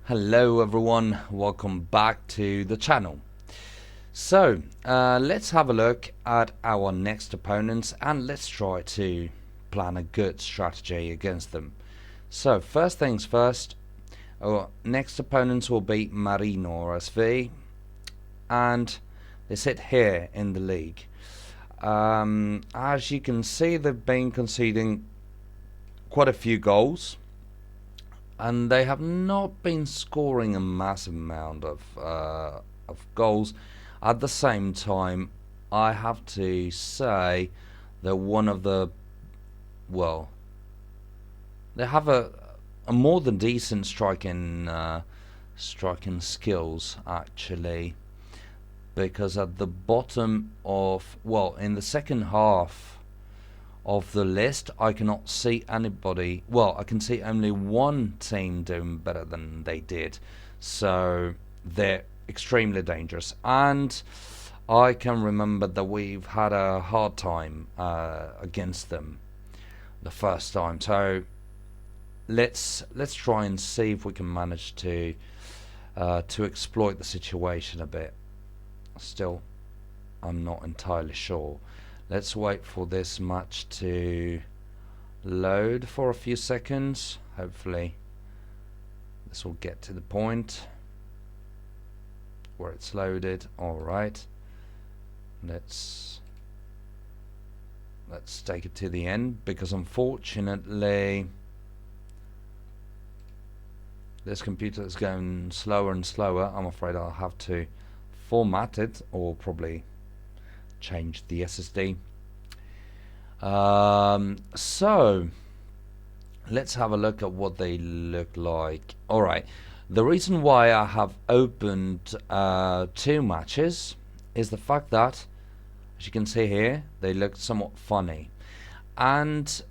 Hello everyone, welcome back to the channel. So let's have a look at our next opponents and let's try to plan a good strategy against them. So first things first, our next opponents will be Marino SV and they sit here in the league. As you can see, they've been conceding quite a few goals and they have not been scoring a massive amount of goals. At the same time, I have to say they're one of the, well, they have a more than decent striking skills actually, because at the bottom of, well, in the second half of the list, I cannot see anybody. Well, I can see only one team doing better than they did, so they're extremely dangerous. And I can remember that we've had a hard time against them the first time. So let's try and see if we can manage to exploit the situation a bit. Still, I'm not entirely sure. Let's wait for this match to load for a few seconds. Hopefully this will get to the point where it's loaded. Alright, let's take it to the end, because unfortunately this computer is going slower and slower. I'm afraid I'll have to format it or probably change the SSD. So let's have a look at what they look like. Alright, the reason why I have opened two matches is the fact that, as you can see here, they look somewhat funny. And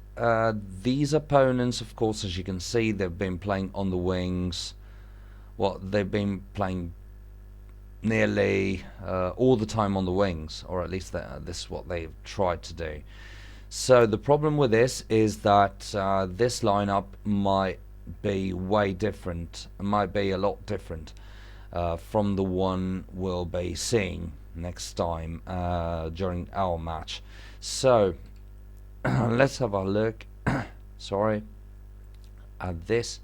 these opponents, of course, as you can see, they've been playing on the wings. Well, they've been playing nearly all the time on the wings, or at least this is what they've tried to do. So the problem with this is that this lineup might be way different, might be a lot different from the one we'll be seeing next time during our match. So let's have a look sorry, at this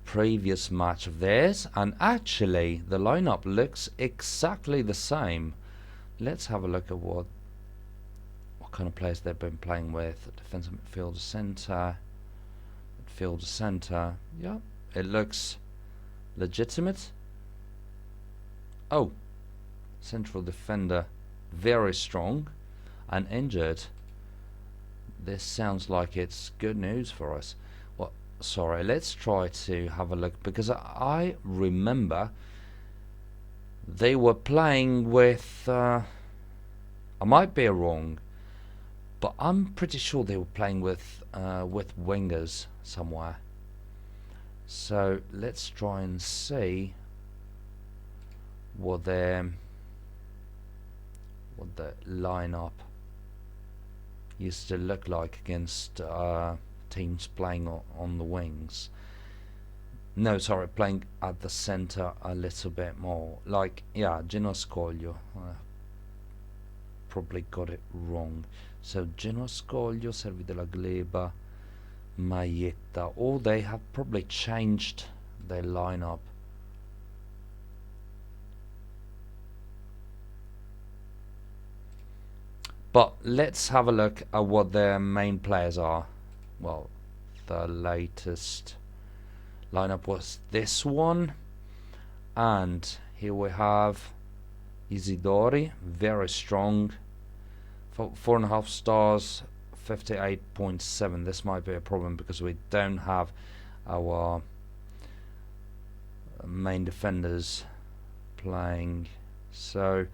previous match of theirs, and actually the lineup looks exactly the same. Let's have a look at what kind of players they've been playing with. Defensive midfielder, centre. Yeah, it looks legitimate. Oh, central defender, very strong and injured. This sounds like it's good news for us. Well, sorry, let's try to have a look, because I remember they were playing with I might be wrong, but I'm pretty sure they were playing with wingers somewhere. So let's try and see what the lineup used to look like against teams playing on the wings. No, sorry, playing at the center a little bit more. Like, yeah, Ginoscoglio. Probably got it wrong. So Ginoscoglio, Servi della Gleba, Maietta. Or they have probably changed their lineup. But let's have a look at what their main players are. Well, the latest lineup was this one, and here we have Isidori, very strong, 4.5 stars, 58.7. This might be a problem because we don't have our main defenders playing. So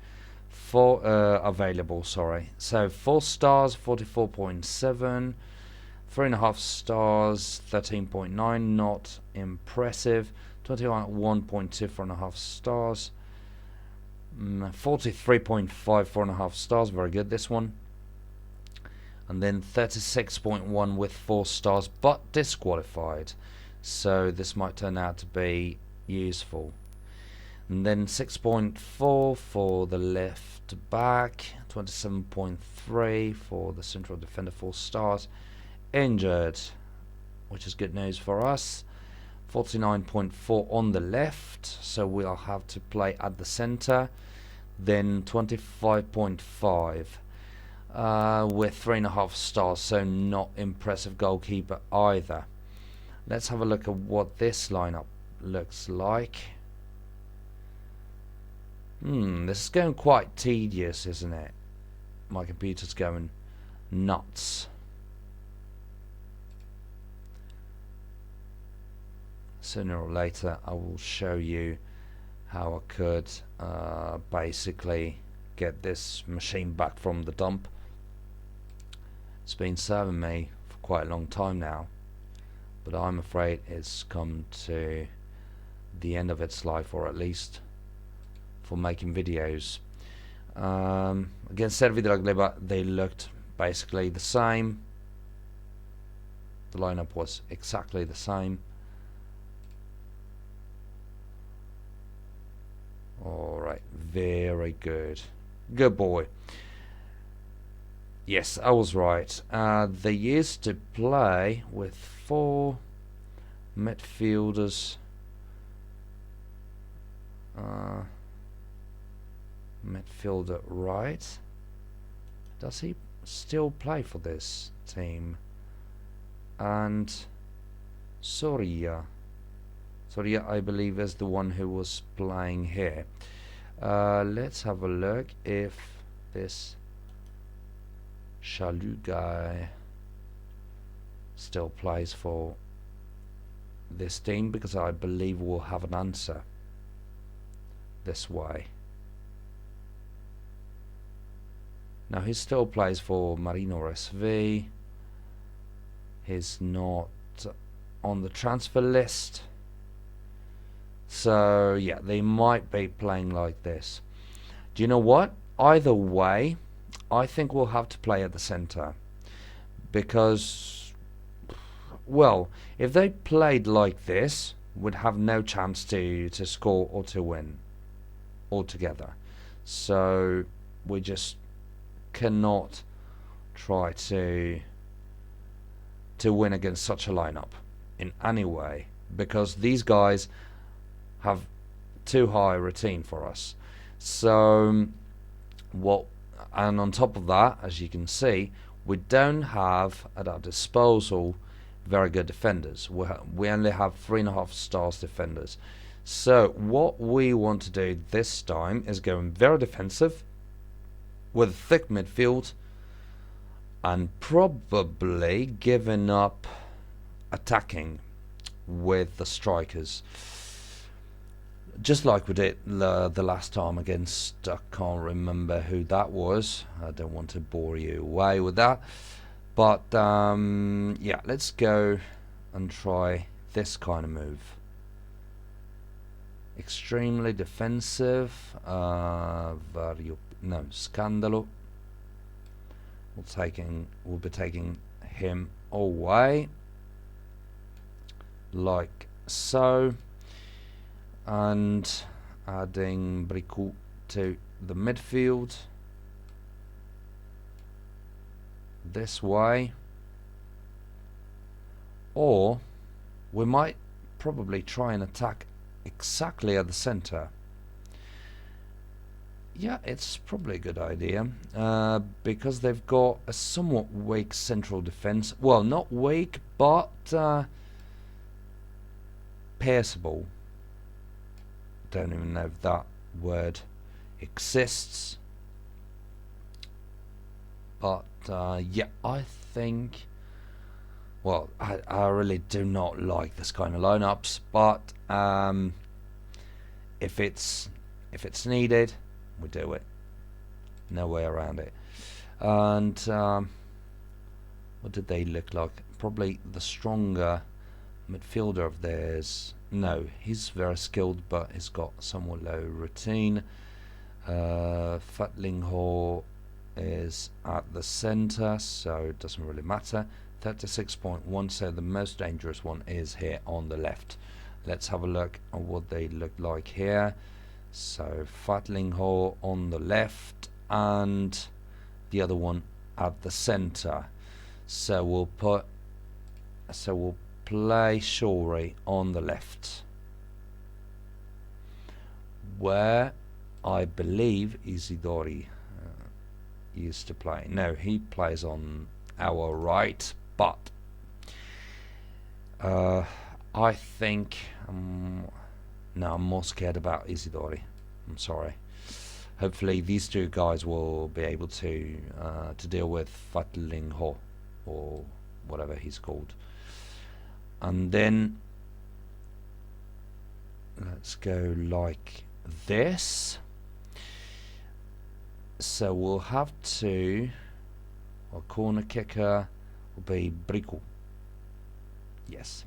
available, sorry. So 4 stars, 44.7, 3.5 stars, 13.9, not impressive. 21.2, 4.5 stars. 43.5, 4.5 stars, very good this one. And then 36.1 with 4 stars, but disqualified. so this might turn out to be useful. And then 6.4 for the left back, 27.3 for the central defender, 4 stars. Injured, which is good news for us. 49.4 on the left, so we'll have to play at the center. Then 25.5 with 3.5 stars, so not impressive goalkeeper either. Let's have a look at what this lineup looks like. This is going quite tedious, isn't it? My computer's going nuts. Sooner or later I will show you how I could basically get this machine back from the dump. It's been serving me for quite a long time now, but I'm afraid it's come to the end of its life, or at least for making videos. Against Servi Dragleba they looked basically the same. The lineup was exactly the same. Alright, very good. Good boy. Yes, I was right. They used to play with 4 midfielders. Midfielder right. Does he still play for this team? And Soria, I believe, is the one who was playing here. Let's have a look if this Chalut guy still plays for this team, because I believe we'll have an answer this way. Now he still plays for Marino SV. He's not on the transfer list. So yeah, they might be playing like this. Do you know what? Either way, I think we'll have to play at the center, because, well, if they played like this, we'd have no chance to score or to win altogether. So we just cannot try to win against such a lineup in any way, because these guys have too high a routine for us. So and on top of that, as you can see, we don't have at our disposal very good defenders. We only have 3.5 stars defenders. So what we want to do this time is going very defensive with a thick midfield, and probably giving up attacking with the strikers, just like we did the last time against, I can't remember who that was. I don't want to bore you away with that, but yeah, let's go and try this kind of move. Extremely defensive. Scandalo. We'll be taking him away like so, and adding Bricou to the midfield this way. Or we might probably try and attack exactly at the center. Yeah, it's probably a good idea, because they've got a somewhat weak central defense. Well, not weak, but pierceable. Don't even know if that word exists. But yeah, I think, well, I really do not like this kind of lineups, but if it's needed, we do it. No way around it. And what did they look like? Probably the stronger midfielder of theirs. No, he's very skilled, but he's got somewhat low routine. Fatlingho is at the center, so it doesn't really matter. 36.1, so the most dangerous one is here on the left. Let's have a look at what they look like here. So Fatling on the left and the other one at the center. So we'll play Shori on the left, where I believe Isidori used to play. No, he plays on our right, but I think no, I'm more scared about Isidori. I'm sorry. Hopefully these two guys will be able to deal with Fatling Ho, or whatever he's called. And then let's go like this. So we'll have to, our corner kicker will be Briku. Yes.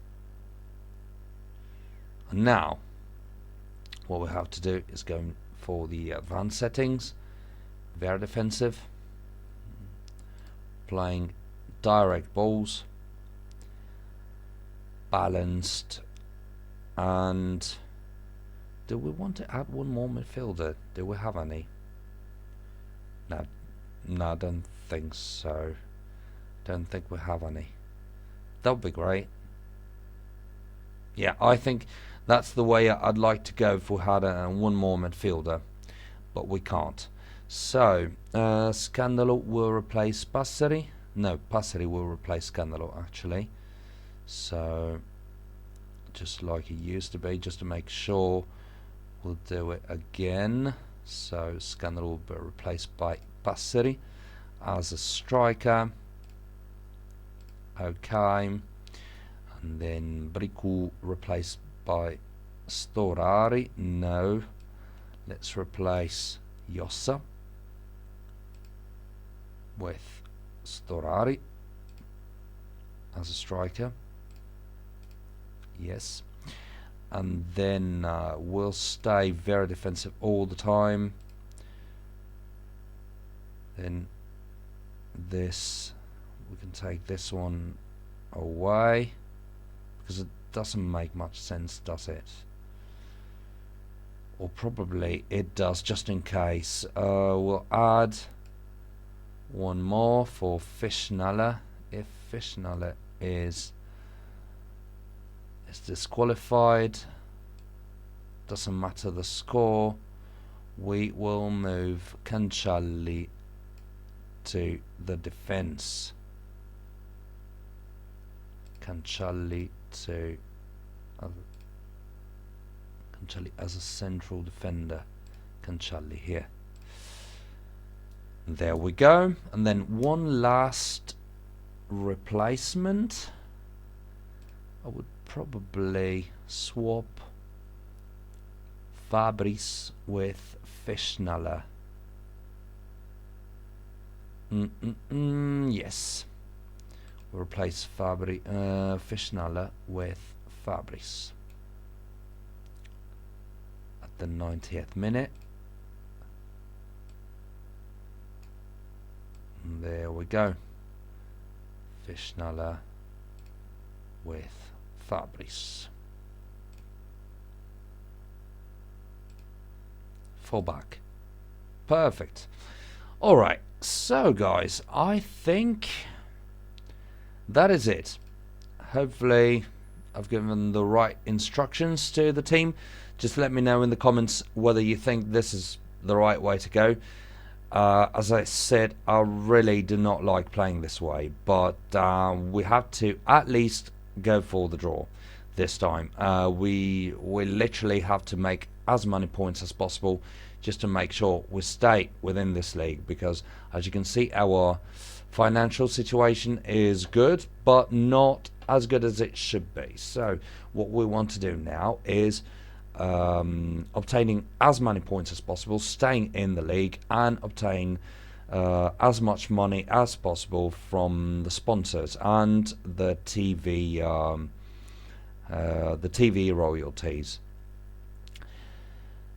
And now what we have to do is go for the advanced settings, very defensive, playing direct balls, balanced, and do we want to add one more midfielder? Do we have any? No, I don't think so. Don't think we have any. That would be great. Yeah, I think that's the way I'd like to go if we had one more midfielder, but we can't. So, Scandalo will replace Passeri. No, Passeri will replace Scandalo, actually. So, just like he used to be, just to make sure, we'll do it again. So, Scandalo will be replaced by Passeri as a striker. Okay. And then Briku replaced by Storari. No. Let's replace Jossa with Storari as a striker. Yes. And then we'll stay very defensive all the time. Then this, we can take this one away, because it doesn't make much sense, does it? Or probably it does, just in case. We'll add one more for Fishnala. If Fishnala is disqualified, doesn't matter the score, we will move Canchalli to the defense. Canchalli to Canchalli as a central defender. Canchalli here. There we go. And then one last replacement. I would probably swap Fabrice with Fishnala. Yes. We'll replace Fishnala with Fabrice at the 90th minute. And there we go. Fishnala with Fabrice. Fullback. Perfect. Alright, so guys, I think that is it. Hopefully I've given the right instructions to the team. Just let me know in the comments whether you think this is the right way to go. As I said, I really do not like playing this way, but we have to at least go for the draw this time. We literally have to make as many points as possible just to make sure we stay within this league, because as you can see, our financial situation is good, but not as good as it should be. So what we want to do now is obtaining as many points as possible, staying in the league, and obtain as much money as possible from the sponsors and the TV royalties.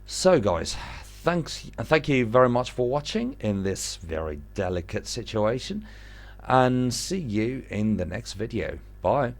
So guys, thank you very much for watching in this very delicate situation. and see you in the next video. Bye.